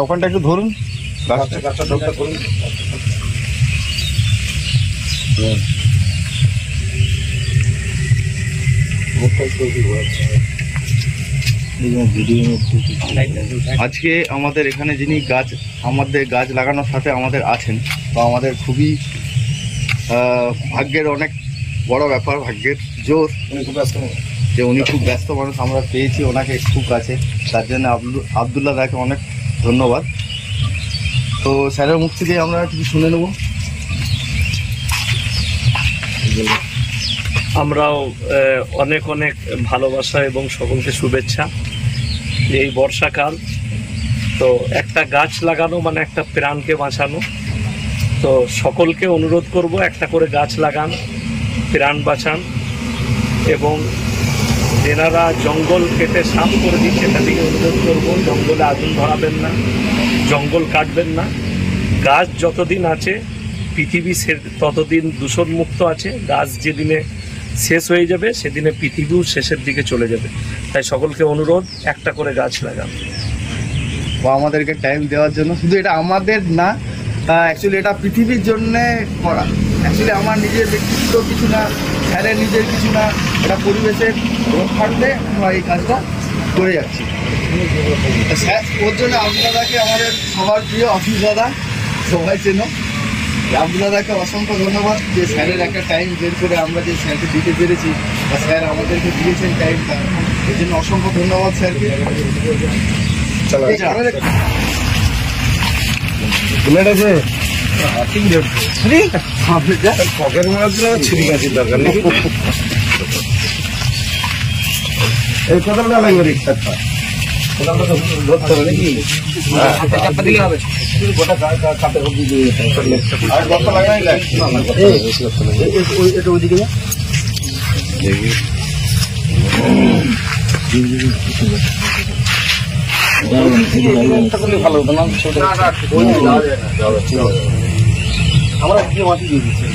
ওখানটা একটু ধরুন, গাছটা ধরুন। আজকে আমাদের এখানে যিনি আমাদের গাছ লাগানোর সাথে আমাদের আছেন, তো আমাদের খুবই ভাগ্যের অনেক বড় ব্যাপার, ভাগ্যের জোর যে উনি খুব ব্যস্ত মানুষ, আমরা পেয়েছি ওনাকে খুব কাছে, তার জন্য আবদুল্লাহ দাকে অনেক ধন্যবাদ। তো স্যারের মুখ থেকে আমরা কিছু শুনে নেব। আমরাও অনেক অনেক ভালোবাসা এবং সকলকে শুভেচ্ছা। এই বর্ষাকাল, তো একটা গাছ লাগানো মানে একটা প্রাণকে বাঁচানো। তো সকলকে অনুরোধ করব, একটা করে গাছ লাগান, প্রাণ বাঁচান, এবং যেনারা জঙ্গল কেটে সাফ করে দিচ্ছে তাদেরকে অনুরোধ করব, জঙ্গলে আগুন ধরাবেন না, জঙ্গল কাটবেন না। গাছ যতদিন আছে পৃথিবী ততদিন দূষণমুক্ত আছে। গাছ যেদিনে শেষ হয়ে যাবে সেদিনে পৃথিবীও শেষের দিকে চলে যাবে। তাই সকলকে অনুরোধ, একটা করে গাছ লাগান। ও আমাদেরকে টাইম দেওয়ার জন্য, শুধু এটা আমাদের না, অ্যাকচুয়ালি এটা পৃথিবীর জন্যে করা। অ্যাকচুয়ালি আমার নিজের ব্যক্তিগত কিছু না, স্যারের নিজের কিছু না, এটা পরিবেশের রক্ষার্থে আমরা এই কাজটা করে যাচ্ছি। স্যার ওর জন্য আবদুল্লাহকে, আমাদের সবার প্রিয় অফিস দাদা, সবাই চেনো, আবদুল্লাহকে অসংখ্য ধন্যবাদ যে স্যারের একটা টাইম বের করে আমরা যে স্যারকে দিতে পেরেছি, বা স্যার আমাদেরকে দিয়েছেন টাইমটা, এর জন্য অসংখ্য ধন্যবাদ স্যারকে। বুলেট আছে পকেট মাত্র ছিঁড়ি গেছে, দরকার নেই। এই কোথাটা লাগবে রিক্সাটা, কোথাটা তো ধরতে হবে নাকি? চাপটা দিলে হবে, গোটা কাপের মধ্যে দিয়ে আর গল্প লাগাই যায়। এটা ওইদিকে না ভালো হতো না, আমরা মাটি দিয়ে দিচ্ছি।